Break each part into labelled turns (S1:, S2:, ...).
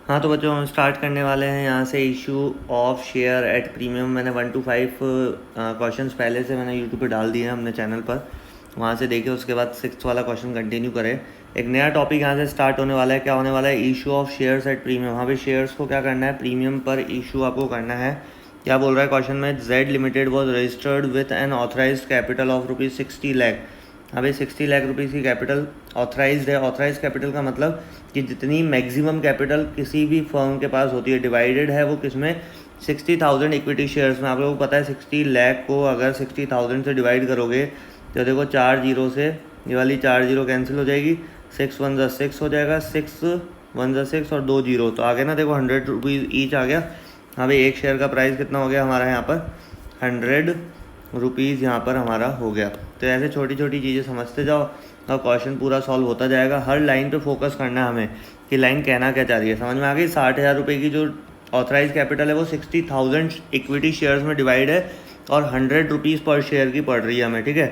S1: हाँ तो बच्चों हम स्टार्ट करने वाले हैं यहाँ से issue of share at premium. मैंने 1 to 5 क्वेश्चंस पहले से मैंने यूट्यूब पे डाल दिए हैं अपने चैनल पर, वहाँ से देखिए। उसके बाद 6th वाला क्वेश्चन कंटिन्यू करें। एक नया टॉपिक यहाँ से स्टार्ट होने वाला है। क्या होने वाला है? Issue of shares at premium. हाँ भाई, शेयर्स को क्या करना है? प्रीमियम पर इशू आपको करना है। क्या बोल रहा है क्वेश्चन में? Z limited was registered with an authorise capital of ₹60 lakh. हाँ भाई, 60 लाख रुपीज़ की कैपिटल ऑथराइज्ड है। ऑथराइज कैपिटल का मतलब कि जितनी मैक्सिमम कैपिटल किसी भी फर्म के पास होती है, डिवाइडेड है वो किसमें? 60,000 इक्विटी शेयर्स में। आप लोगों को पता है 60 लाख को अगर 60,000 से डिवाइड करोगे तो देखो 4 जीरो से ये वाली 4 जीरो कैंसिल हो जाएगी, 6 1 जा 6 हो जाएगा, 6 1 जा 6 और 2 जीरो तो आ गया ना। देखो 100 रुपीज़ ईच आ गया। हाँ भाई, एक शेयर का प्राइस कितना हो गया हमारा यहाँ पर? 100 रुपीज़ यहाँ पर हमारा हो गया। तो ऐसे छोटी छोटी चीज़ें समझते जाओ और क्वेश्चन पूरा सॉल्व होता जाएगा। हर लाइन पे फोकस करना है हमें कि लाइन कहना क्या चाह रही है। समझ में आ गई? 60,000 रुपये की जो ऑथराइज कैपिटल है वो 60,000 इक्विटी शेयर्स में डिवाइड है और 100 रुपीज़ पर शेयर की पड़ रही है हमें, ठीक है।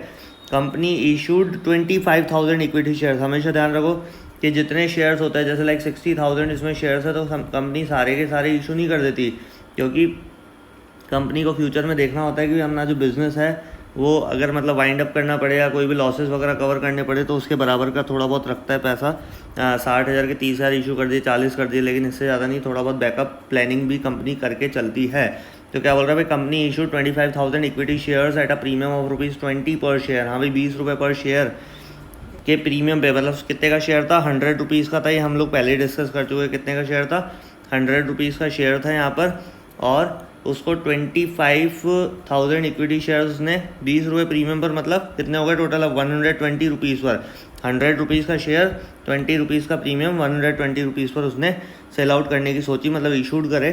S1: Company issued 25,000 equity shares. हमेशा ध्यान रखो कि जितने शेयर्स होते हैं, जैसे लाइक 60,000 इसमें शेयर्स है तो कंपनी सारे के सारे इशू नहीं कर देती, क्योंकि कंपनी को फ्यूचर में देखना होता है कि अपना जो बिज़नेस है वो अगर मतलब वाइंड अप करना पड़े या कोई भी लॉसेस वगैरह कवर करने पड़े तो उसके बराबर का थोड़ा बहुत रखता है पैसा। 60,000 के 30,000 इशू कर दिए, 40 कर दिए, लेकिन इससे ज़्यादा नहीं। थोड़ा बहुत बैकअप प्लानिंग भी कंपनी करके चलती है। तो क्या बोल रहा है भाई? Company issue 25,000 equity shares at a premium of ₹20 पर शेयर। हाँ भाई, 20 रुपये पर शेयर के प्रीमियम पे। मतलब कितने का शेयर था? 100 रुपीज़ का था। ये हम लोग पहले ही डिस्कस कर चुके हैं। कितने का शेयर था? 100 रुपीज़ का शेयर था यहाँ पर, और उसको 25,000 इक्विटी शेयर्स ने 20 रुपये प्रीमियम पर, मतलब कितने हो गए टोटल? अब 120 रुपीज़ पर। 100 रुपीज़ का शेयर, 20 रुपीज़ का प्रीमियम, 120 रुपीज़ पर उसने सेल आउट करने की सोची, मतलब इशूड करे।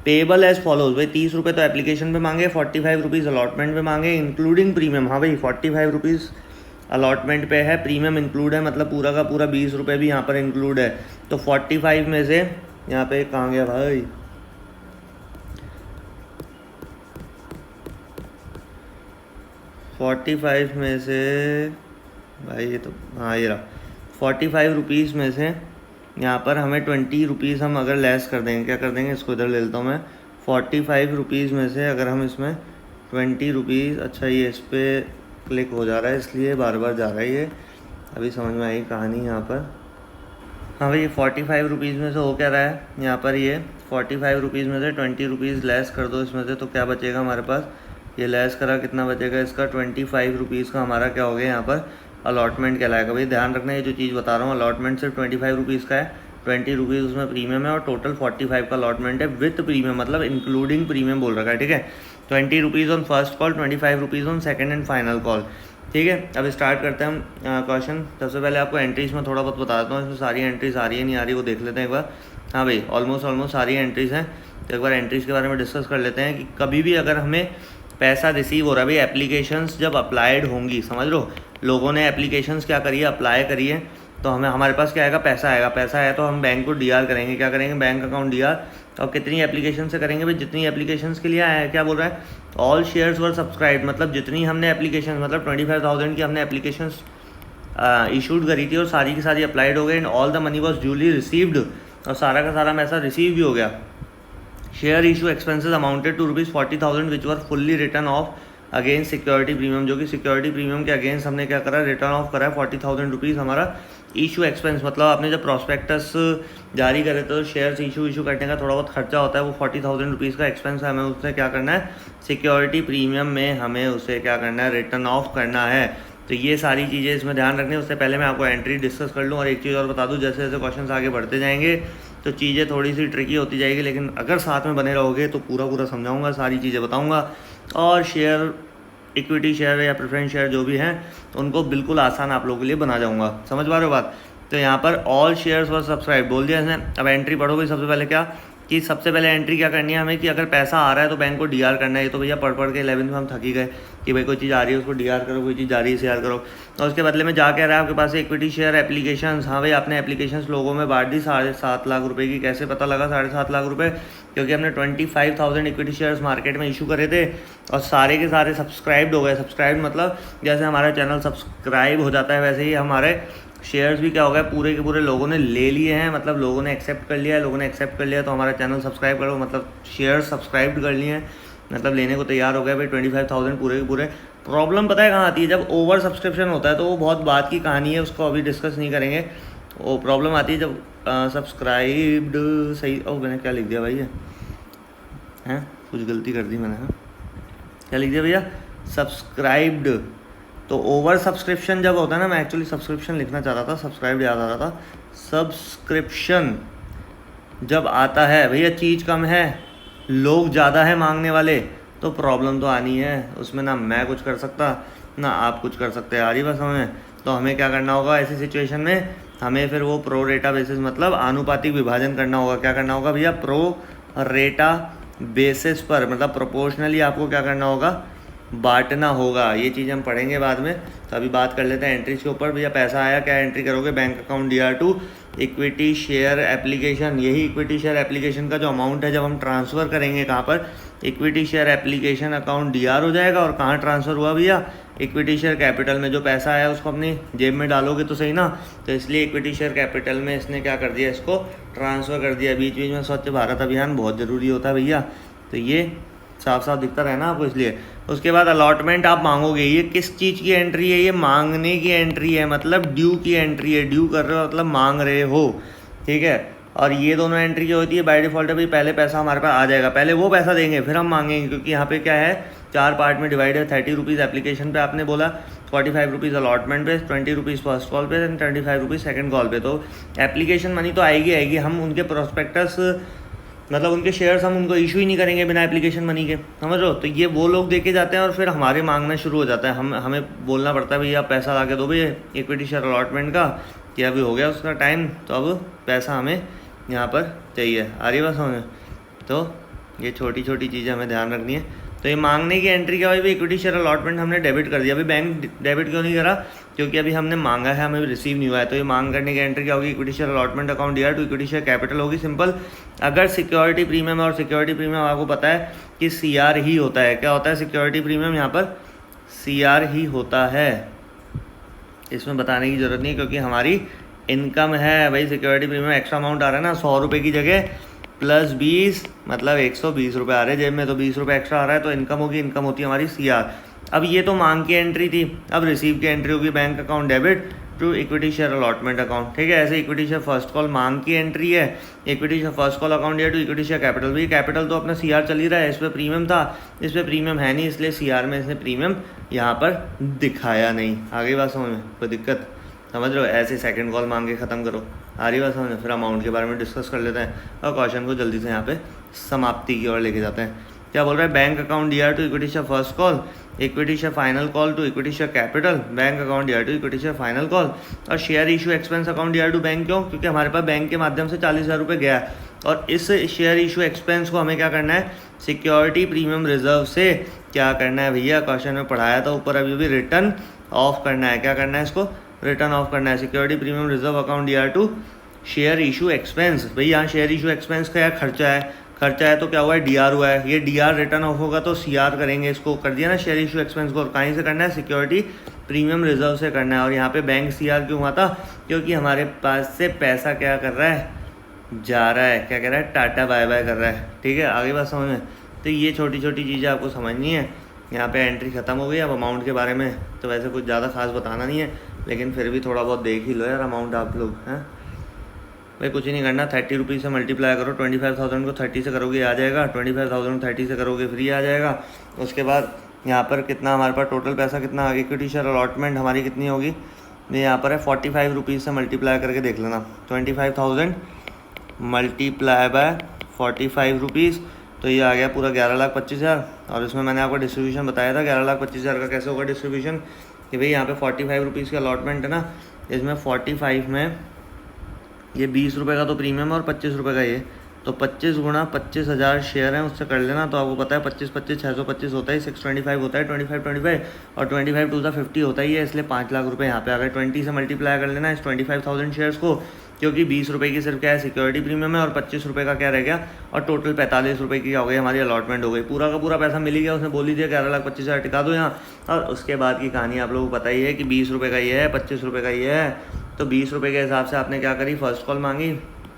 S1: Payable as follows. भाई 30 रुपये तो एप्लीकेशन पे मांगे, 45 रुपीज़ अलॉटमेंट पे मांगे, इंक्लूडिंग प्रीमियम। हाँ भाई, 45 रुपीज़ अलॉटमेंट पे है, प्रीमियम इंक्लूड है, मतलब पूरा का पूरा 20 रुपये भी यहाँ पर इंक्लूड है। तो 45 में से यहाँ पे कहाँ गया भाई? 45 में से भाई, ये तो हाँ ये रहा 45 रुपीज़ में से यहाँ पर हमें 20 रुपीज़ हम अगर लेस कर देंगे, क्या कर देंगे? इसको इधर ले लेता हूँ मैं। 45 रुपीज़ में से अगर हम इसमें 20 रुपीज़, अच्छा ये इस पर क्लिक हो जा रहा है इसलिए बार बार जा रहा है ये। अभी समझ में आई कहानी यहाँ पर। हाँ भाई, 45 रुपीज़ में से हो क्या रहा है यहाँ पर? ये 45 रुपीज़ में से 20 रुपीज़ लेस कर दो इसमें से, तो क्या बचेगा हमारे पास? ये लेस करा कितना बचेगा इसका? 25 रुपीज़ का हमारा क्या हो गया यहाँ पर? अलॉटमेंट कहलाएगा। भाई ध्यान रखना, ये जो चीज़ बता रहा हूँ, अलॉटमेंट सिर्फ 25 रुपीज़ का है, 20 रुपीज़ उसमें प्रीमियम है और टोटल 45 का अलॉटमेंट है विथ प्रीमियम, मतलब इंक्लूडिंग प्रीमियम बोल रखा है, ठीक है। 20 rupees on first call, 25 rupees on second and final call, ठीक है। अब स्टार्ट करते हैं हम क्वेश्चन। सबसे पहले आपको एंट्रीज में थोड़ा बहुत बता देता हूँ। इसमें सारी एंट्रीज आ रही है नहीं आ रही वो देख लेते हैं एक बार। हाँ भाई, ऑलमोस्ट सारी एंट्रीज हैं। तो एक बार एंट्रीज के बारे में डिस्कस कर लेते हैं कि कभी भी अगर हमें पैसा रिसीव हो रहा है, भाई एप्लीकेशंस जब अप्लाइड होंगी, समझ लो लोगों ने एप्लीकेशंस क्या करी है? अप्लाई करी है, तो हमारे पास क्या आएगा? पैसा आएगा। पैसा आया तो हम बैंक को डीआर करेंगे। क्या करेंगे? Bank account DR. और कितनी एप्लीकेशन से करेंगे भाई? जितनी एप्लीकेशंस के लिए आया है। क्या बोल रहा है? ऑल शेयर्स वर सब्सक्राइब, मतलब जितनी हमने एप्लीकेशन, मतलब 25,000 की हमने एप्लीकेशंस इशूड करी थी और सारी की सारी अप्लाइड हो गई, and all the money was duly received, और सारा का सारा पैसा रिसीव भी हो गया। Share issue expenses amounted to ₹40,000 which were fully written off against security premium, जो कि सिक्योरिटी प्रीमियम के अगेंस्ट हमने क्या करा? रिटर्न ऑफ करा है 40,000 रुपीज़ हमारा इशू एक्सपेंस। मतलब आपने जब प्रॉस्पेक्टस जारी करे तो शेयर्स इशू करने का थोड़ा बहुत खर्चा होता है, वो 40,000 रुपीज़ का एक्सपेंस है, हमें उससे क्या करना है? सिक्योरिटी प्रीमियम में हमें उसे क्या करना है? रिटर्न ऑफ करना है। तो ये सारी चीज़ें इसमें ध्यान रखनी है। उससे पहले मैं आपको एंट्री डिस्कस कर लूँ और एक चीज़ और बता दूँ, जैसे जैसे क्वेश्चन आगे बढ़ते जाएंगे तो चीज़ें थोड़ी सी ट्रिकी होती जाएगी, लेकिन अगर साथ में बने रहोगे तो पूरा समझाऊंगा, सारी चीज़ें बताऊंगा, और शेयर इक्विटी शेयर या प्रेफरेंस शेयर जो भी हैं उनको बिल्कुल आसान आप लोगों के लिए बना जाऊंगा। समझ पा रहे हो बात? तो यहाँ पर ऑल शेयर्स वर सब्सक्राइब बोल दिया इसने। अब एंट्री पढ़ोगे सबसे पहले क्या कि सबसे पहले एंट्री क्या करनी है हमें कि अगर पैसा आ रहा है तो बैंक को डीआर करना है। ये तो भैया पढ़ के 11th में हम थक ही गए कि भाई कोई चीज़ आ रही है उसको डीआर करो, कोई चीज़ जा रही है शेयर करो, और उसके बदले में जा कह रहा है आपके पास इक्विटी शेयर एप्लीकेशंस। हाँ भाई, आपने एप्लीकेशंस लोगों में बांट दी 7.5 लाख रुपए की। कैसे पता लगा 7.5 लाख रुपए? क्योंकि हमने 25,000 इक्विटी शेयर्स मार्केट में इशू करे थे और सारे के सारे सब्सक्राइब्ड हो गए। सब्सक्राइब मतलब जैसे हमारा चैनल सब्सक्राइब हो जाता है वैसे ही हमारे शेयर्स भी क्या हो गया, पूरे के पूरे लोगों ने ले लिए हैं, मतलब लोगों ने एक्सेप्ट कर लिया है। लोगों ने एक्सेप्ट कर लिया तो हमारा चैनल सब्सक्राइब करो, मतलब शेयर सब्सक्राइब कर लिए हैं, मतलब लेने को तैयार हो गए भाई 25,000 पूरे के पूरे। प्रॉब्लम पता है कहाँ आती है, जब ओवर सब्सक्रिप्शन होता है तो वो बहुत बात की कहानी है, उसको अभी डिस्कस नहीं करेंगे। वो प्रॉब्लम आती है जब सब्सक्राइब्ड सही, ओ मैंने क्या लिख दिया भाई ये हैं, कुछ गलती कर दी मैंने। हाँ क्या लिख दिया भैया, सब्सक्राइब्ड। तो ओवर सब्सक्रिप्शन जब होता है ना, मैं एक्चुअली सब्सक्रिप्शन लिखना चाह रहा था, सब्सक्राइब्ड याद आ रहा था। सब्सक्रिप्शन जब आता है भैया, चीज़ कम है, लोग ज़्यादा है मांगने वाले, तो प्रॉब्लम तो आनी है। उसमें ना मैं कुछ कर सकता ना आप कुछ कर सकते, आ रही बस हमें। तो हमें क्या करना होगा ऐसी सिचुएशन में, हमें फिर वो प्रो रेटा बेसिस, मतलब आनुपातिक विभाजन करना होगा। क्या करना होगा भैया, प्रो रेटा बेसिस पर, मतलब प्रोपोर्शनली आपको क्या करना होगा, बांटना होगा। ये चीज़ हम पढ़ेंगे बाद में। तो अभी बात कर लेते हैं एंट्रीज के ऊपर। भैया पैसा आया, क्या एंट्री करोगे, bank account DR2 equity share application. यही इक्विटी शेयर एप्लीकेशन का जो अमाउंट है, जब हम ट्रांसफ़र करेंगे कहाँ पर, equity share application account DR हो जाएगा। और कहाँ ट्रांसफ़र हुआ भैया, इक्विटी शेयर कैपिटल में। जो पैसा आया उसको अपनी जेब में डालोगे तो सही ना, तो इसलिए इक्विटी शेयर कैपिटल में इसने क्या कर दिया, इसको ट्रांसफ़र कर दिया। बीच बीच में स्वच्छ भारत अभियान बहुत ज़रूरी होता है भैया, तो ये साफ साफ दिखता रहे ना आपको, इसलिए। उसके बाद अलॉटमेंट आप मांगोगे, ये किस चीज़ की एंट्री है, ये मांगने की एंट्री है, मतलब ड्यू की एंट्री है। ड्यू कर रहे हो मतलब मांग रहे हो, ठीक है। और ये दोनों एंट्री जो होती है बाय डिफ़ॉल्ट है भाई, पहले पैसा हमारे पास आ जाएगा, पहले वो पैसा देंगे फिर हम मांगेंगे, क्योंकि यहाँ पे क्या है, 4 पार्ट में डिवाइड है। 30 रुपीज़ एप्लीकेशन पे आपने बोला, 45 रुपीज़ अलॉटमेंट पे, 20 रुपीज़ फर्स्ट कॉल पे एंड 25 रुपीज़ सेकेंड कॉल पे। तो एप्लीकेशन मनी तो आएगी। हम उनके प्रोस्पेक्टस, मतलब उनके शेयर्स हम उनको इशू ही नहीं करेंगे बिना एप्लीकेशन मनी के, समझ रहे हो। तो ये वो लोग देके जाते हैं और फिर हमारे मांगना शुरू हो जाता है। हमें बोलना पड़ता है भैया आप पैसा ला के दो भैया इक्विटी शेयर अलॉटमेंट का, कि अभी हो गया उसका टाइम, तो अब पैसा हमें यहाँ पर चाहिए। आ रही बात समझ। तो ये छोटी छोटी चीज़ें हमें ध्यान रखनी है। तो ये मांगने की एंट्री क्या हुई भाई, इक्विटी शेयर अलॉटमेंट हमने डेबिट कर दिया। अभी बैंक डेबिट क्यों नहीं करा, क्योंकि अभी हमने मांगा है, हमें रिसीव नहीं हुआ है। तो ये मांग करने की एंट्री क्या होगी, equity share allotment account DR2 equity share capital होगी, सिंपल। अगर सिक्योरिटी प्रीमियम, और सिक्योरिटी प्रीमियम आपको पता है कि CR ही होता है। क्या होता है सिक्योरिटी प्रीमियम, यहाँ पर CR ही होता है, इसमें बताने की ज़रूरत नहीं, क्योंकि हमारी इनकम है भाई। सिक्योरिटी प्रीमियम एक्स्ट्रा अमाउंट आ रहा है ना, 100 रुपये की जगह प्लस 20, मतलब 120 रुपये आ रहे हैं जेब में, तो 20 रुपये एक्स्ट्रा आ रहा है, तो इनकम होगी, इनकम होती है हमारी CR। अब ये तो मांग की एंट्री थी, अब रिसीव की एंट्री होगी, bank account debit to equity share allotment account, ठीक है। ऐसे इक्विटी शेयर फर्स्ट कॉल मांग की एंट्री है, equity share first call account to equity share capital. भाई कैपिटल तो अपना CR चल ही रहा है, इस पर प्रीमियम था, इस पर प्रीमियम है नहीं, इसलिए CR में इसने प्रीमियम यहाँ पर दिखाया नहीं। आगे बात समझ में, कोई दिक्कत, समझ रहे हो। ऐसे सेकंड कॉल मांग के ख़त्म करो, आ रही बात समझ में। फिर अमाउंट के बारे में डिस्कस कर लेते हैं और क्वेश्चन को जल्दी से यहाँ पे समाप्ति की ओर लेके जाते हैं। क्या बोल रहा है, bank account DR2 equity share first call, equity share final call to equity share capital, bank account DR2 equity share final call, और share issue expense account DR2 bank. क्यों, क्योंकि हमारे पास बैंक के माध्यम से 40,000 रुपये गया है, और इस शेयर इशू एक्सपेंस को हमें क्या करना है, सिक्योरिटी प्रीमियम रिजर्व से क्या करना है भैया, क्वेश्चन में पढ़ाया था ऊपर, अभी भी रिटर्न ऑफ करना है। क्या करना है, इसको रिटर्न ऑफ करना है। Security premium reserve account DR2 share issue expense. भाई यहाँ शेयर इशू एक्सपेंस का खर्चा है, खर्चा है तो क्या हुआ है, DR हुआ है। ये DR रिटर्न ऑफ होगा तो CR करेंगे, इसको कर दिया ना शेयर इशू एक्सपेंस को। और कहीं से करना है, सिक्योरिटी प्रीमियम रिजर्व से करना है। और यहाँ पे बैंक CR क्यों हुआ था, क्योंकि हमारे पास से पैसा क्या कर रहा है, जा रहा है, क्या कह रहा है, टाटा बाय बाय कर रहा है, ठीक है। आगे बात समझ में। तो ये छोटी छोटी चीज़ें आपको समझनी है। यहाँ पे एंट्री ख़त्म हो गई। अब अमाउंट के बारे में तो वैसे कुछ ज़्यादा खास बताना नहीं है, लेकिन फिर भी थोड़ा बहुत देख ही लो यार अमाउंट आप लोग, हैं भाई। कुछ ही नहीं करना, 30 रुपीज़ से मल्टीप्लाई करो, 25,000 को 30 से करोगे आ जाएगा, 25,000 को 30 से करोगे फ्री आ जाएगा। उसके बाद यहाँ पर कितना हमारे पास टोटल पैसा कितना आ गया, इक्विटी शेयर अलॉटमेंट हमारी कितनी होगी, ये यहाँ पर है 45 रुपीज़ से मल्टीप्लाई करके देख लेना। 25,000 मल्टीप्लाई बाय 45 रुपीज़, तो ये आ गया पूरा 11,25,000। और इसमें मैंने आपको डिस्ट्रीब्यूशन बताया था 11,25,000 का कैसे होगा डिस्ट्रीब्यूशन, कि भाई यहाँ पे 45 रुपीज़ की अलॉटमेंट है ना, इसमें 45 में ये 20 रुपये का तो प्रीमियम और 25 रुपये का ये, तो 25 गुणा 25,000 शेयर हैं, उससे कर लेना। तो आपको पता है 25 25 625 होता है, 625 होता है, 25 25 और 25 टू 50 होता ही है, इसलिए 5 लाख रुपये यहाँ पे आ गए। 20 से मल्टीप्लाई कर लेना इस 25,000 शेयर्स को, क्योंकि 20 रुपये की सिर्फ क्या है सिक्योरिटी प्रीमियम है, और 25 रुपये का क्या रह गया, और टोटल 45 रुपये की क्या हो गई हमारी अलॉटमेंट हो गई। पूरा का पूरा पैसा मिल ही गया, उसने बोल ही दिया 11,25,000 टिका दो यहाँ। और उसके बाद की कहानी आप लोगों को पता ही है कि 20 रुपये का ये है, 25 रुपये का ये है, तो 20 रुपये के हिसाब से आपने क्या करी, फर्स्ट कॉल मांगी,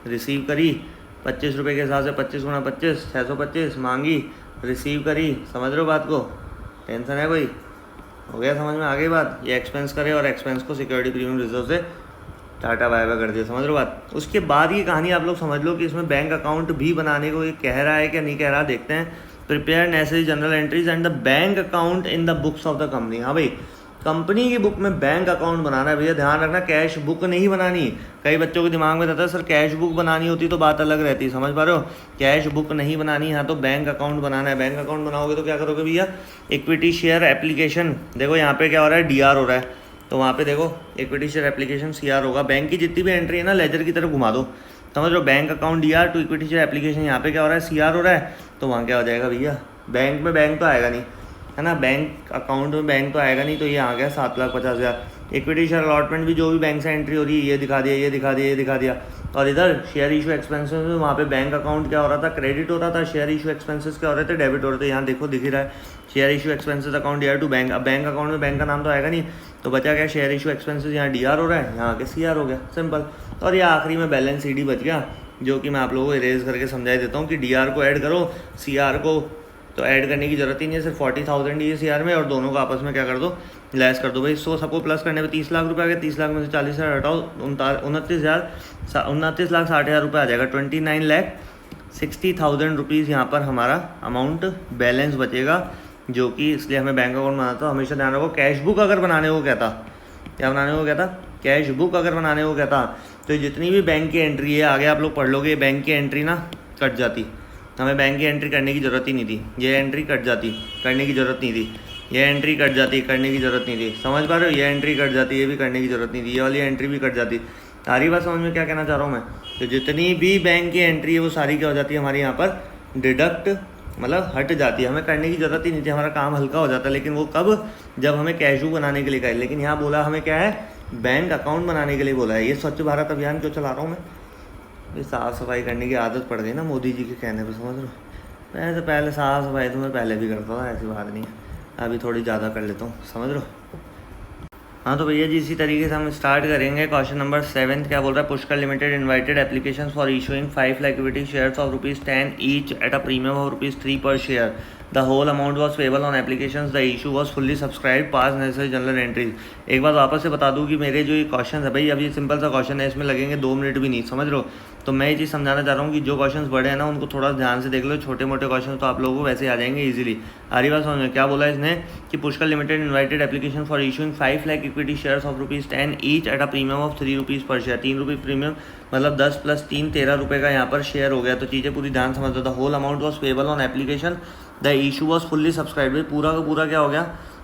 S1: रिसीव करी, 25 रुपये के हिसाब से 25 गुणा 25 625 मांगी, रिसीव करी। समझ रहे हो बात को, टेंशन है कोई, हो गया समझ में आ गई बात। ये एक्सपेंस करे और एक्सपेंस को सिक्योरिटी प्रीमियम रिजर्व से टाटा बाय बाय कर दिया, समझ रहे हो बात। उसके बाद ये कहानी आप लोग समझ लो कि इसमें बैंक अकाउंट भी बनाने को ये कह रहा है क्या नहीं कह रहा, देखते हैं। Prepare necessary journal entries and the bank account in the books of the company. हाँ भाई, कंपनी की बुक में बैंक अकाउंट बनाना है भैया, ध्यान रखना, कैश बुक नहीं बनानी। कई बच्चों के दिमाग में रहता है सर कैश बुक बनानी होती तो बात अलग रहती, समझ पा रहे हो, कैश बुक नहीं बनानी, यहाँ तो बैंक अकाउंट बनाना है। बैंक अकाउंट बनाओगे तो क्या करोगे भैया, इक्विटी शेयर एप्लीकेशन, देखो यहाँ पे क्या हो रहा है, DR हो रहा है, तो वहाँ पे देखो इक्विटी शेयर एप्लीकेशन CR होगा। बैंक की जितनी भी एंट्री है ना लेजर की तरफ घुमा दो, समझ लो, bank account DR to equity share application, यहाँ पे क्या हो रहा है, CR हो रहा है, तो वहाँ क्या हो जाएगा भैया, बैंक में बैंक तो आएगा नहीं है ना, बैंक अकाउंट में बैंक तो आएगा नहीं, तो ये आ गया 7,50,000। इक्विटी शेयर अलॉटमेंट भी जो भी बैंक से एंट्री हो रही है ये दिखा दिया, ये दिखा दिया, ये दिखा दिया। और इधर शेयर इशू एक्सपेंसेस में वहाँ पे बैंक अकाउंट क्या हो रहा था, क्रेडिट हो रहा था, शेयर इशू एक्सपेंसेस क्या हो रहे थे, डेबिट हो रहे थे। यहाँ देखो दिख ही रहा है, share issue expenses account DR to bank. अब बैंक अकाउंट में बैंक का नाम तो आएगा नहीं, तो बचा क्या, शेयर इशू एक्सपेंसेस, यहाँ DR हो रहा है, यहाँ आके CR हो गया, सिंपल। और ये आखिरी में बैलेंस CD बच गया, जो कि मैं आप लोगों को इरेज करके समझा देता हूँ कि DR को ऐड करो, CR को तो ऐड करने की जरूरत ही नहीं है, सिर्फ 40,000 ही है CR में, और दोनों को आपस में क्या कर दो, लेस कर दो भाई। सो सबको प्लस करने पे 30 लाख रुपये आ गए, 30 लाख में से 40,000 हटाओ, 29,60,000 रुपये आ जाएगा, 29,60,000 रुपीज़ यहाँ पर हमारा अमाउंट बैलेंस बचेगा, जो कि इसलिए हमें बैंक अकाउंट बनाना था। हमेशा ध्यान रखो, कैश बुक अगर बनाने को कहता, क्या बनाने को कहता, कैश बुक अगर बनाने को कहता, तो जितनी भी बैंक की एंट्री है आगे आप लोग पढ़ लोगे, बैंक की एंट्री ना कट जाती, हमें बैंक की एंट्री करने की ज़रूरत ही नहीं थी, ये एंट्री कट जाती, करने की ज़रूरत नहीं थी, ये एंट्री कट जाती, करने की ज़रूरत नहीं थी, समझ पा रहे हो, ये एंट्री कट जाती, ये भी करने की ज़रूरत नहीं थी, ये वाली एंट्री भी कट जाती। सारी बात समझ में क्या कहना चाह रहा हूँ मैं, तो जितनी भी बैंक की एंट्री है वो सारी क्या हो जाती है हमारी यहाँ पर डिडक्ट, मतलब हट जाती है, हमें करने की ज़रूरत ही नहीं थी, हमारा काम हल्का हो जाता। लेकिन वो कब, जब हमें कैश बुक बनाने के लिए कहे, लेकिन यहाँ बोला हमें क्या है, बैंक अकाउंट बनाने के लिए बोला है। ये स्वच्छ भारत अभियान क्यों चला रहा हूँ मैं, ये साफ़ सफाई करने की आदत पड़ गई ना मोदी जी के कहने पे, समझ लो। मैं तो पहले साफ़ सफाई तो मैं पहले भी करता था, ऐसी बात नहीं है, अभी थोड़ी ज़्यादा कर लेता हूँ, समझ लो। हाँ तो भैया जी इसी तरीके से हम स्टार्ट करेंगे। क्वेश्चन नंबर 7 क्या बोल रहा है, Pushkar limited invited application for issuing 5 lakh equity shares of ₹10 each at a premium of ₹3 per share. The whole amount was payable on application, the issue was fully subscribe, pass necessary journal entries. एक बात वापस से बता दूँ कि मेरे जो ये क्वेश्चन है भाई, अभी ये सिंपल सा क्वेश्चन है, इसमें लगेंगे 2 मिनट भी नहीं, समझ लो। तो मैं ये चीज़ समझाना चाह रहा हूँ कि जो क्वेश्चंस बड़े हैं ना उनको थोड़ा ध्यान से देख लो, छोटे मोटे क्वेश्चन तो आप लोगों को वैसे आ जाएंगे इजीली। आरी बात समझ में, क्या बोला इसने कि Pushkar limited invited application for issuing 5 lakh equity shares of ₹10 each at a premium of ₹3 per share. 3 रुपये प्रीमियम मतलब 10 + 3 13 रुपये का यहाँ पर शेयर हो गया। तो चीज़ें पूरी ध्यान समझ लो। The whole amount was payable on application, the issue was fully subscribe. भाई पूरा का पूरा क्या हो गया,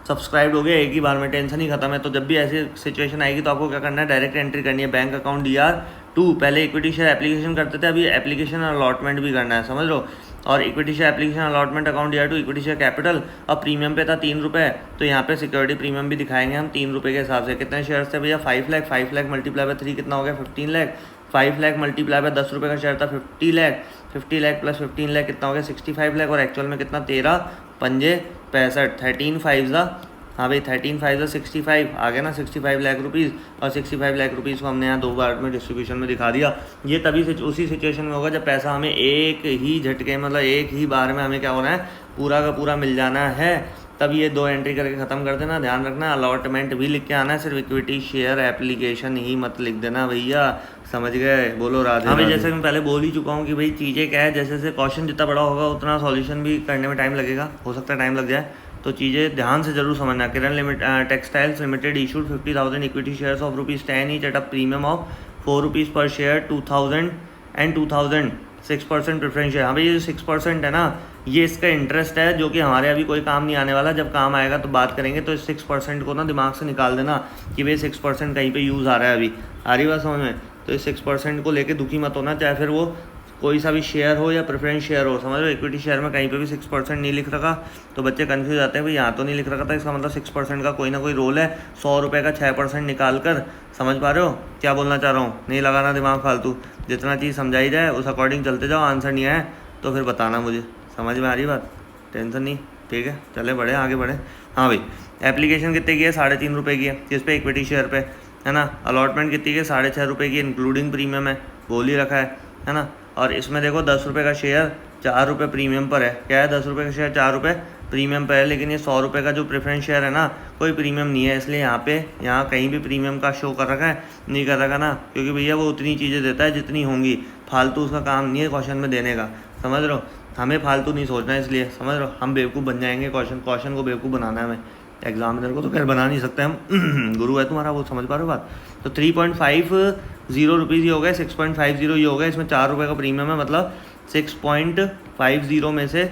S1: सब्सक्राइब हो गया एक ही बार में, टेंशन ही खत्म है। तो जब भी ऐसी सिचुएशन आएगी तो आपको क्या करना है, डायरेक्ट एंट्री करनी है बैंक अकाउंट DR2। पहले इक्विटी शेयर एप्लीकेशन करते थे, अभी एप्लीकेशन अलॉटमेंट भी करना है, समझ लो। और equity share application allotment account DR2 equity share capital, और प्रीमियम पे था 3 रुपये, तो यहाँ पे सिक्योरिटी प्रीमियम भी दिखाएंगे हम 3 रुपये के हिसाब से। कितने शेयर्स थे भैया, 5 लाख। 5 लाख मल्टीप्लाई बाय 3 कितना हो गया, 15 लाख। 5 लाख मल्टीप्लाई बाय 10 रुपये का शेयर था 50 लाख। 50 लाख प्लस 15 लाख कितना हो गया, 65 लाख। और एक्चुअल में कितना, 13 पंजे 65, 13 5 हाँ भाई 13 5 65 आ गया ना, 65 लाख रुपीज़। और 65 लाख रुपीज़ को हमने यहाँ 2 बार में डिस्ट्रीब्यूशन में दिखा दिया। ये तभी से उसी सिचुएशन में होगा जब पैसा हमें एक ही झटके मतलब एक ही बार में हमें क्या होना है, पूरा का पूरा मिल जाना है। तब ये 2 एंट्री करके ख़त्म कर देना। ध्यान रखना अलॉटमेंट भी लिख के आना है, सिर्फ इक्विटी शेयर एप्लीकेशन ही मत लिख देना भैया, समझ गए, बोलो राधे। हाँ भाई जैसे मैं पहले बोल ही चुका हूँ कि भाई चीज़ें क्या है, जैसे जैसे क्वेश्चन जितना बड़ा होगा उतना सॉल्यूशन भी करने में टाइम लगेगा, हो सकता है टाइम लग जाए। तो चीज़ें ध्यान से जरूर समझना। Kiran textiles limited issued 50,000 equity shares of ₹10 each at a premium of ₹4 per share 2000 and 2000 6% preference share. हाँ भाई ये 6% है ना, ये इसका इंटरेस्ट है, जो कि हमारे अभी कोई काम नहीं आने वाला। जब काम आएगा तो बात करेंगे। तो इस 6% को ना दिमाग से निकाल देना कि भाई 6% कहीं पे यूज़ आ रहा है अभी, आ रही बात समझ में। तो इस 6% को लेके दुखी मत होना, चाहे फिर वो कोई सा भी शेयर हो या प्रेफरेंस शेयर हो, समझ लो। इक्विटी शेयर में कहीं पे भी 6% नहीं लिख रखा, तो बच्चे कंफ्यूज आते हैं भाई यहाँ तो नहीं लिख रखा था, इसका मतलब 6% का कोई ना कोई रोल है। 100 रुपये का 6% निकाल कर, समझ पा रहे हो क्या बोलना चाह रहा हूँ, नहीं लगाना दिमाग फालतू। जितना चीज़ समझाई जाए उस अकॉर्डिंग चलते जाओ। आंसर नहीं आए तो फिर बताना मुझे, समझ में आ रही बात, टेंशन नहीं, ठीक है। चले बढ़े आगे बढ़े। हाँ भाई एप्लीकेशन कितने की है, 3.5 रुपये की है। किस पे, इक्विटी शेयर पे। है ना। अलॉटमेंट कितनी की 6.5 रुपये की इंक्लूडिंग प्रीमियम है, बोल ही रखा है ना। और इसमें देखो 10 रुपये का शेयर 4 रुपये प्रीमियम पर है। क्या है, 10 रुपये का शेयर 4 रुपये प्रीमियम पर है। लेकिन ये 100 रुपये का जो प्रेफरेंस शेयर है ना, कोई प्रीमियम नहीं है, इसलिए यहाँ कहीं भी प्रीमियम का शो कर रखा है नहीं कर रखा ना, क्योंकि भैया वो उतनी चीज़ें देता है जितनी होंगी, फालतू उसका काम नहीं है क्वेश्चन में देने का, समझ रहे हो। हमें फालतू नहीं सोचना है, इसलिए समझ रहे हो, हम बेवकूफ़ बन जाएंगे, क्वेश्चन को बेवकूफ़ बनाना है हमें। एग्जामिनर को तो खैर बना नहीं सकते हम गुरु है तुम्हारा, वो समझ पा रहे हो बात। तो 3.50 रुपीज़ ही हो गए, 6.50 ये हो गए, इसमें 4 रुपये का प्रीमियम है, मतलब 6.50 में से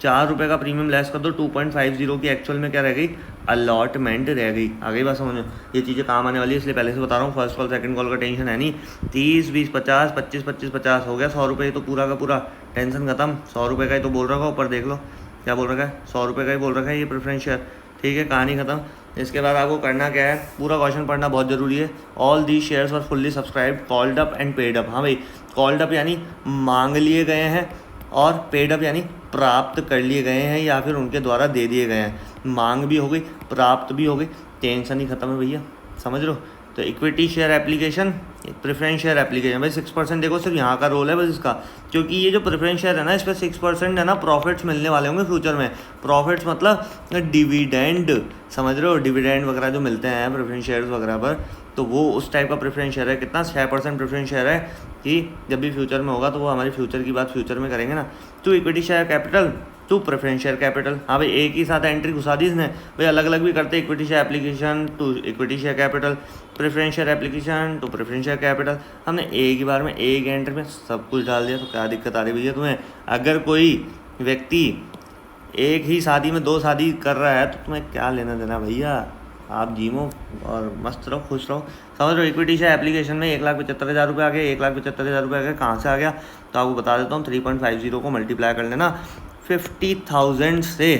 S1: 4 रुपये का प्रीमियम लेस कर दो, 2.50 की एक्चुअल में क्या रह गई, अलॉटमेंट रह गई। आ गई बात समझ में, ये चीज़ें काम आने वाली है, इसलिए पहले से बता रहा हूँ। फर्स्ट कॉल सेकंड कॉल का टेंशन है नहीं। 30 20 50 25 25 50 हो गया 100 रुपये, तो पूरा का पूरा टेंशन खत्म। 100 रुपये का ही तो बोल रखा है, ऊपर देख लो क्या बोल रखा है, 100 रुपये का ही बोल रखा है ये प्रेफरेंस शेयर, ठीक है, कहानी खत्म। इसके बाद आपको करना क्या है, पूरा क्वेश्चन पढ़ना बहुत ज़रूरी है। All the shares were fully subscribe, called up and paid up. हाँ भाई, कॉल्ड अप यानी मांग लिए गए हैं, और पेड अप यानी प्राप्त कर लिए गए हैं या फिर उनके द्वारा दे दिए गए हैं। मांग भी हो गई, प्राप्त भी हो गई, टेंशन ही खत्म है भैया, समझ लो। तो equity share application, preference share application, भाई 6% देखो सिर्फ यहाँ का रोल है बस इसका, क्योंकि ये जो प्रेफरेंस शेयर है ना, इस पर 6% है ना प्रॉफिट्स मिलने वाले होंगे फ्यूचर में। प्रॉफिट्स मतलब डिविडेंड, समझ रहे हो, डिविडेंड वगैरह जो मिलते हैं प्रेफरेंस शेयर्स वगैरह पर, तो वो उस टाइप का प्रेफरेंस शेयर है। कितना, 6% प्रेफरेंस शेयर है कि जब भी फ्यूचर में होगा तो वो हमारी फ्यूचर की बात फ्यूचर में करेंगे ना। तो equity share capital to preference share capital, हाँ भाई एक ही साथ एंट्री घुसा दी इसने, भाई अलग अलग भी करते, equity share application to equity share capital, preference share application to preference share capital. हमने एक ही बार में एक एंट्री में सब कुछ डाल दिया, तो क्या दिक्कत आ रही भैया तुम्हें। अगर कोई व्यक्ति एक ही शादी में 2 शादी कर रहा है तो तुम्हें क्या लेना देना भैया, आप जीमो और मस्त रहो, खुश रहो, समझ रहे हो। इक्विटी शेयर एप्लीकेशन में 1,75,000 रुपये आ गए, 1,75,000 रुपये आ गए, कहाँ से आ गया, तो आपको बता देता हूँ। 3.50 को मल्टीप्लाई कर लेना 50,000 से।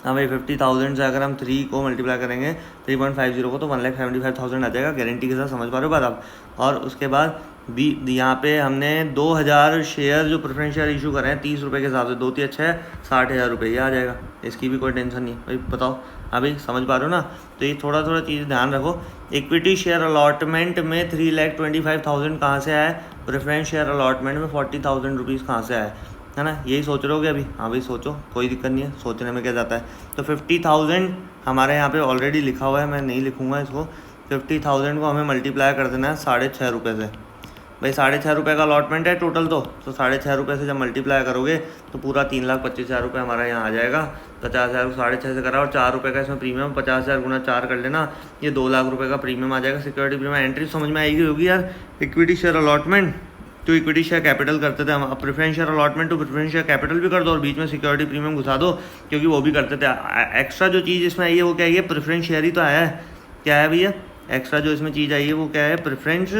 S1: हाँ भाई 50,000 से अगर हम 3 को मल्टीप्लाई करेंगे 3.50 को, तो 1,75,000 आ जाएगा गारंटी के साथ, समझ पा रहे हो बात आप। और उसके बाद भी यहाँ पे हमने 2,000 शेयर जो प्रेफरेंस शेयर इशू कर रहे हैं 30 रुपये के हिसाब से, 2 3 6 60,000 रुपये ये आ जाएगा, इसकी भी कोई टेंशन नहीं है भाई। बताओ अभी समझ पा रहे हो ना। तो ये थोड़ा चीज़ ध्यान रखो। इक्विटी शेयर अलॉटमेंट में 3,25,000 कहाँ से आया, प्रेफरेंस शेयर अलॉटमेंट में 40,000 रुपीज़ कहाँ से आया, है ना। यही सोच रहे हो कि अभी, हाँ भाई सोचो, कोई दिक्कत नहीं है, सोचने में क्या जाता है। तो 50,000 हमारे यहाँ पे ऑलरेडी लिखा हुआ है, मैं नहीं लिखूँगा इसको। 50,000 को हमें मल्टीप्लाई कर देना है 6.5 रुपये से। भाई 6.5 रुपये का अलॉटमेंट है टोटल, तो 6.5 रुपये से जब मल्टीप्लाई करोगे तो पूरा 3,25,000 रुपये हमारा यहाँ आ जाएगा। 50,000 को 6.5 से करा और 4 रुपये का इसमें प्रीमियम, 50,000 गुना 4 कर लेना, ये 2 लाख रुपये का प्रीमियम आ जाएगा। सिक्योरिटी प्रीमियम एंट्री समझ में आएगी होगी यार। इक्विटी शेयर अलॉटमेंट तो इक्विटी शेयर कैपिटल करते थे हम, अब preference share allotment to preference share capital भी कर दो और बीच में सिक्योरिटी प्रीमियम घुसा दो, क्योंकि वो भी करते थे। एक्स्ट्रा जो चीज़ इसमें आई है वो क्या है, ये प्रेफरेंस शेयर ही तो आया है। क्या है भैया, एक्स्ट्रा जो इसमें चीज़ आई है वो क्या है, प्रेफरेंस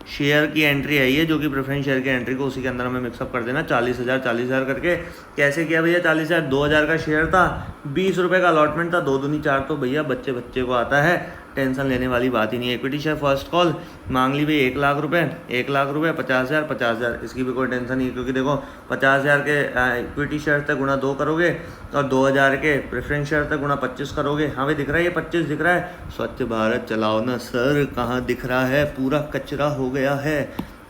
S1: शेयर की एंट्री आई है, जो कि प्रेफरेंस शेयर की एंट्री को उसी के अंदर हमें मिक्सअप कर देना। 40,000 करके कैसे किया भैया, 40,000 2,000 का शेयर था, 20 रुपये का अलॉटमेंट था, 2 दूनी 4, तो भैया बच्चे को आता है, टेंशन लेने वाली बात ही नहीं है। इक्विटी शेयर फर्स्ट कॉल मांग ली भाई 1,00,000 रुपये, 1,00,000 रुपये, 50,000, इसकी भी कोई टेंशन नहीं है, क्योंकि देखो 50,000 के इक्विटी शेयर तक गुना 2 करोगे और 2,000 के प्रेफरेंस शेयर तक गुना 25 करोगे। हाँ भाई दिख रहा है, ये 25 दिख रहा है। स्वच्छ भारत चलाओ ना सर, कहाँ दिख रहा है, पूरा कचरा हो गया है।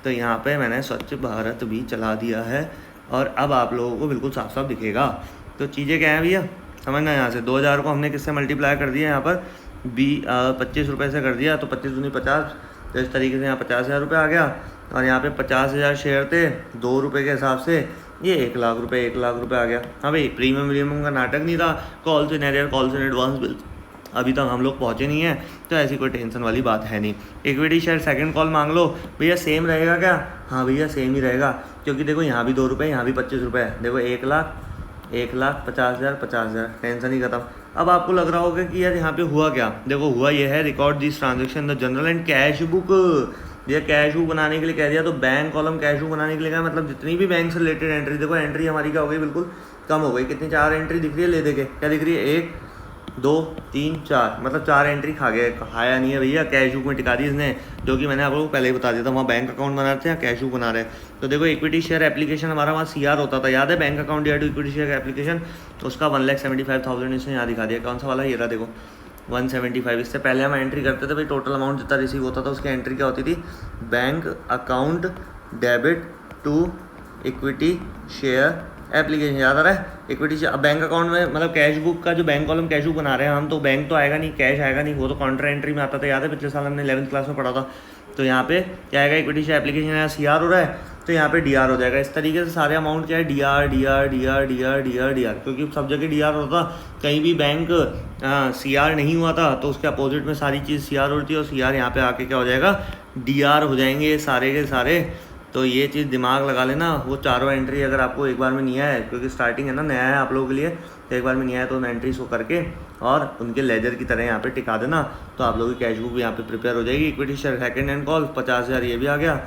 S1: तो यहाँ पे मैंने स्वच्छ भारत भी चला दिया है और अब आप लोगों को बिल्कुल साफ साफ दिखेगा। तो चीज़ें क्या है भैया, समझना। यहाँ से 2,000 को हमने किससे मल्टीप्लाई कर दिया, यहाँ पर 25 रुपये से कर दिया, तो 25 दूनी 50, तो इस तरीके से यहाँ 50,000 रुपये आ गया। और यहाँ पे 50,000 शेयर थे 2 रुपये के हिसाब से, ये 1,00,000 रुपये, 1,00,000 रुपये आ गया। हाँ भाई प्रीमियम का नाटक नहीं था, calls in arrear, calls in advance bill, अभी तक हम लोग पहुँचे नहीं हैं, तो ऐसी कोई टेंशन वाली बात है नहीं। इक्विटी शेयर सेकंड कॉल मांग लो भैया, सेम रहेगा क्या, हाँ भैया सेम ही रहेगा, क्योंकि देखो यहाँ भी 2 रुपये, यहाँ भी 25 रुपये है। देखो 1,00,000, 50,000, टेंशन ही खत्म। अब आपको लग रहा होगा कि यार यहाँ पे हुआ क्या, देखो हुआ ये है, record this transaction the general and cash book. ये कैश बुक बनाने के लिए कह दिया, तो बैंक कॉलम कैश बुक बनाने के लिए क्या मतलब, जितनी भी बैंक से रिलेटेड एंट्री, देखो एंट्री हमारी क्या हो गई, बिल्कुल कम हो गई। कितनी, 4 एंट्री दिख रही है, ले दे के क्या दिख रही है, 1 2 3 4, मतलब 4 एंट्री खाया नहीं है भैया, कैश बुक में टिका दी इसने, जो कि मैंने आप लोगों को पहले ही बता दिया था। वहाँ बैंक अकाउंट बना रहे थे, कैश बुक बना रहे। तो देखो इक्विटी शेयर एप्लीकेशन हमारा वहाँ CR होता था, याद है, बैंक अकाउंट या टू इक्विटी शेयर एप्लीकेशन, तो उसका 1,75,000 इसने यहाँ दिखा दिया। कौन सा वाला, ये रहा देखो, 175। इससे पहले हम एंट्री करते थे भाई, टोटल अमाउंट जितना रिसीव होता था उसकी एंट्री क्या होती थी, bank account debit to equity share application, याद आ रहा है, इक्विटी शेयर। अब बैंक अकाउंट में मतलब कैश बुक का जो बैंक कॉलम कैश बुक बना रहे हैं हम, तो बैंक तो आएगा नहीं, कैश आएगा नहीं, वो तो काउंटर एंट्री में आता था, याद है पिछले साल हमने 11th क्लास में पढ़ा था। तो यहाँ पे क्या आएगा, इक्विटी शेयर एप्लीकेशन, यहाँ CR हो रहा है तो यहाँ पे DR हो जाएगा। इस तरीके से सारे अमाउंट क्या है, DR DR DR DR DR DR, क्योंकि सब जगह DR होता था, कहीं भी बैंक CR नहीं हुआ था तो उसके अपोजिट में सारी चीज़ CR होती है, और CR यहाँ पे आके क्या हो जाएगा, DR हो जाएंगे सारे के सारे। तो ये चीज़ दिमाग लगा लेना, वो चारों एंट्री अगर आपको एक बार में नहीं आया है, क्योंकि स्टार्टिंग है ना, नया है आप लोगों के लिए, तो एक बार में नहीं आया तो उन एंट्रीज को करके और उनके लेजर की तरह यहाँ पे टिका देना, तो आप लोगों की कैश बुक भी यहाँ पे प्रिपेयर हो जाएगी। Equity share second hand call 50,000 ये भी आ गया।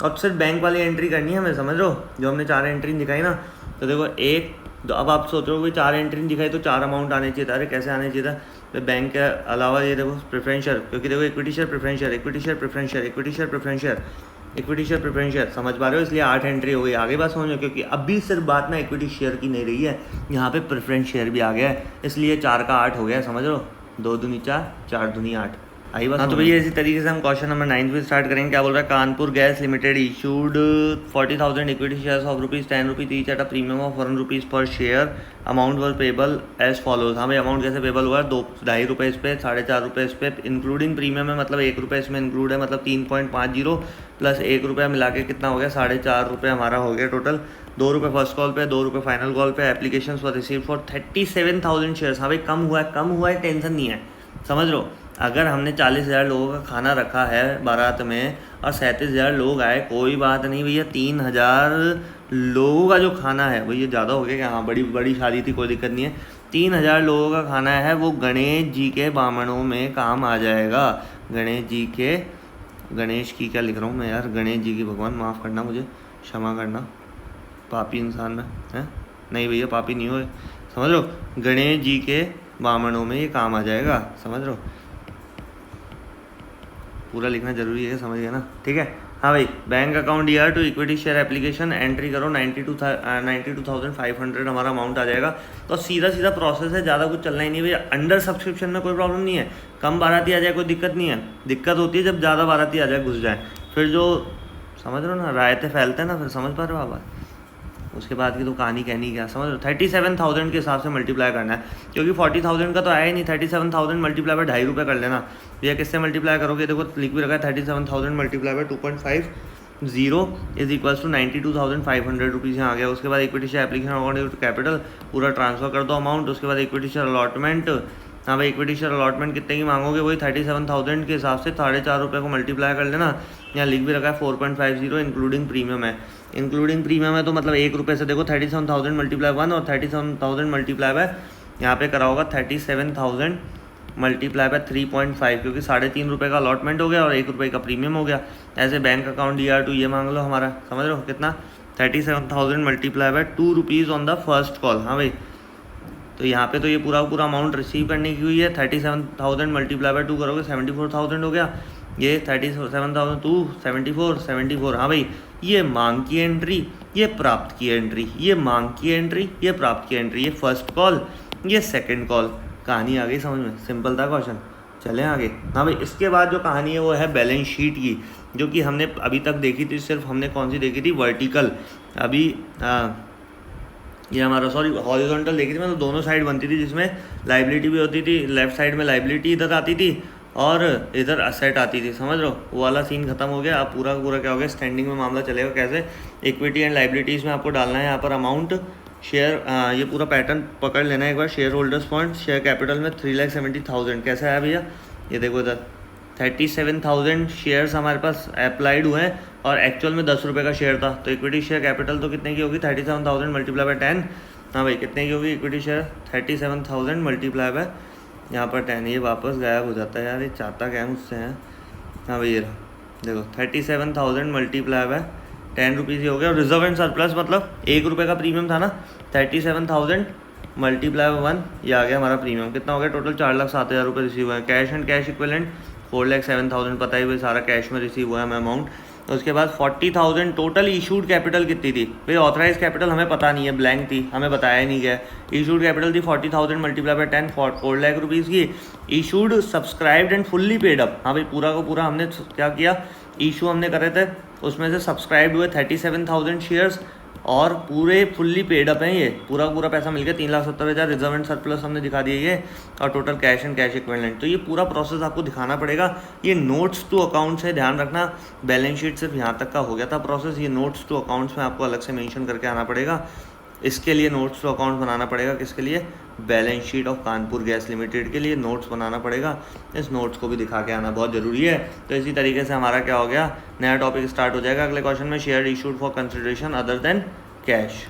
S1: अब सिर्फ बैंक वाली एंट्री करनी है हमें, समझ लो, जो हमने 4 एंट्री दिखाई ना, तो देखो एक तो अब आप सोच रहे हो कि 4 एंट्री दिखाई तो 4 अमाउंट आने चाहिए था, अरे कैसे आने चाहिए था, तो बैंक के अलावा ये देखो प्रेफरेंस शेयर, क्योंकि देखो equity share preference share, equity share preference share, equity share preference share, equity share preference share, समझ पा रहे हो, इसलिए 8 एंट्री हो गई। आगे बात समझो, क्योंकि अभी सिर्फ बात ना इक्विटी शेयर की नहीं रही है, यहाँ पे प्रेफरेंस शेयर भी आ गया है, इसलिए 4 का 8 हो गया, समझ लो, 2 दूनी 4, 4 दूनी 8 आई बात। हाँ तो भैया इसी तरीके से हम क्वेश्चन नंबर 9 पे स्टार्ट करेंगे। क्या बोल रहा है, Kanpur gas limited issued 40,000 equity shares of ₹10 each at a premium of ₹1 per share, amount was payable as follows. हाँ भाई अमाउंट कैसे पेबल हुआ, 2.5 इस पे, 4.5 इस पे, इंक्लूडिंग प्रीमियम है, मतलब ₹1 इसमें इंक्लूड है, मतलब 3.50 प्लस ₹1 मिला के कितना हो गया, ₹4.5 हमारा हो गया टोटल। ₹2 फर्स्ट कॉल पे, ₹2 फाइनल कॉल पे। Application for receive for 37,000 shares. हाँ भाई कम हुआ है, टेंशन नहीं है, समझ लो। अगर हमने 40,000 लोगों का खाना रखा है बारात में और 37,000 लोग आए, कोई बात नहीं भैया, 3,000 लोगों का जो खाना है भैया ज़्यादा हो गया क्या, हाँ बड़ी शादी थी, कोई दिक्कत नहीं है, 3,000 लोगों का खाना है, वो गणेश जी के बामणों में काम आ जाएगा। गणेश की क्या लिख रहा हूँ मैं यार, गणेश जी की, भगवान माफ़ करना, मुझे क्षमा करना, पापी इंसान में है, नहीं भैया पापी नहीं हो, समझ लो, गणेश जी के बामणों में ये काम आ जाएगा, समझ लो, पूरा लिखना जरूरी है, समझ गए ना, ठीक है। हाँ भाई bank account DR to equity share application, entry करो 92,500 हमारा अमाउंट आ जाएगा। तो सीधा प्रोसेस है, ज़्यादा कुछ चलना ही नहीं भैया। अंडर सब्सक्रिप्शन में कोई प्रॉब्लम नहीं है, कम बाराती आ जाए कोई दिक्कत नहीं है, दिक्कत होती है जब ज़्यादा बाराती आ जाए, घुस जाए, फिर जो समझ रहे हो ना, रायते फैलते हैं ना, फिर समझ पा रहे हो आप, उसके बाद की तो कहानी कहनी क्या, समझ लो। 37,000 के हिसाब से मल्टीप्लाई करना है, क्योंकि 40,000 का तो आया ही नहीं, 37,000 मल्टीप्लाई बाय ₹2.5 कर लेना भैया। किससे मल्टीप्लाई करोगे, देखो लिख भी रखा है, 37,000 multiply by 2.50 is equals to 92,500 rupees यहाँ आ गया। उसके बाद equity share application account to capital पूरा ट्रांसफर कर दो अमाउंट। उसके बाद इक्विटी शेयर अलॉटमेंट, हाँ भाई इक्विटी शेयर अलॉटमेंट कितने की मांगोगे, वही 37,000 के हिसाब से ₹4.5 को मल्टीप्लाई कर लेना। यहाँ लिख भी रखा है 4.50 इंक्लूडिंग प्रीमियम है, इंक्लूडिंग प्रीमियम है तो मतलब ₹1 से देखो 37,000 मल्टीप्लाई 1 और 37,000 मल्टीप्लाई बाय यहाँ पे करा होगा 37,000 मल्टीप्लाई बाय 3.5, क्योंकि ₹3.5 का अलॉटमेंट हो गया और ₹1 का प्रीमियम हो गया। ऐसे बैंक अकाउंट DR टू ये मांग लो हमारा, समझ लो कितना, 37,000 multiply bye ₹2 on the first call. हाँ भाई तो यहाँ पे तो ये पूरा अमाउंट रिसीव करने की हुई है, 37,000 मल्टीप्लाई बाय 2 करोगे 74,000 हो गया, ये 37,000 टू 74। हाँ भाई ये मांग की एंट्री, ये प्राप्त की एंट्री, ये मांग की एंट्री, ये प्राप्त की एंट्री, ये फर्स्ट कॉल, ये सेकंड कॉल। कहानी आ गई समझ में, सिंपल था क्वेश्चन, चलें आगे। हाँ भाई इसके बाद जो कहानी है वो है बैलेंस शीट की, जो कि हमने अभी तक देखी थी, सिर्फ हमने कौन सी देखी थी, वर्टिकल। अभी ये हमारा हॉरिजॉन्टल देखी थी, मतलब दोनों साइड बनती थी, जिसमें लाइबिलिटी भी होती थी, लेफ्ट साइड में लाइबिलिटी इधर आती थी और इधर असेट आती थी, समझ लो, वो वाला सीन खत्म हो गया। अब पूरा क्या हो गया, स्टैंडिंग में मामला चलेगा। कैसे, इक्विटी एंड लाइबिलिटीज़ में आपको डालना है यहाँ पर अमाउंट, शेयर, ये पूरा पैटर्न पकड़ लेना है एक बार। Share holders fund, share capital में 3,70,000 कैसे आया भैया, ये देखो इधर 37,000 शेयर्स हमारे पास अप्लाइड हुए हैं और एक्चुअल में ₹10 का शेयर था, तो इक्विटी शेयर कैपिटल तो कितने की होगी, 37,000 मल्टीप्लाई बाय 10। हाँ भाई कितने की होगी इक्विटी शेयर, 37,000 मल्टीप्लाई बाय यहाँ पर 10। ये वापस गायब हो जाता है यार, ये चाहता क्या मुझसे है। हाँ भाई ये देखो 37,000 मल्टीप्लाई बाय ₹10 ही हो गया। और रिजर्व एंड सरप्लस मतलब ₹1 का प्रीमियम था ना, 37,000 मल्टीप्लाई बाय 1, ये आ गया हमारा प्रीमियम। कितना हो गया टोटल, 4,07,000 रुपये रिसीव हुआ है। कैश एंड कैश इक्विवेलेंट 4,07,000, पता ही भाई सारा कैश में रिसीव हुआ है हमें अमाउंट। उसके बाद 40,000 टोटल इशूड कैपिटल कितनी थी भाई, ऑथराइज कैपिटल हमें पता नहीं है, ब्लैंक थी, हमें बताया ही नहीं गया। इशूड कैपिटल थी 40,000 मल्टीप्लाई बाय 10, 4 लाख रुपीज़ की। Issued subscribed and fully paid up, हाँ भाई पूरा का पूरा हमने क्या किया, इशू हमने करे थे, उसमें से सब्सक्राइब्ड हुए 37,000 शेयर्स और पूरे फुल्ली पेड अप हैं, ये पूरा पूरा पैसा मिलकर 3,70,000 रिजर्व एंड सरप्लस हमने दिखा दिया ये, और total cash and cash equivalent. तो ये पूरा प्रोसेस आपको दिखाना पड़ेगा। ये नोट्स टू अकाउंट्स है, ध्यान रखना, बैलेंस शीट सिर्फ यहाँ तक का हो गया था प्रोसेस, ये नोट्स टू अकाउंट्स में आपको अलग से मेंशन करके आना पड़ेगा। इसके लिए नोट्स टू अकाउंट बनाना पड़ेगा, किसके लिए, balance sheet of Kanpur gas limited के लिए नोट्स बनाना पड़ेगा। इस नोट्स को भी दिखा के आना बहुत ज़रूरी है। तो इसी तरीके से हमारा क्या हो गया, नया टॉपिक स्टार्ट हो जाएगा अगले क्वेश्चन में, share issued for consideration other than cash.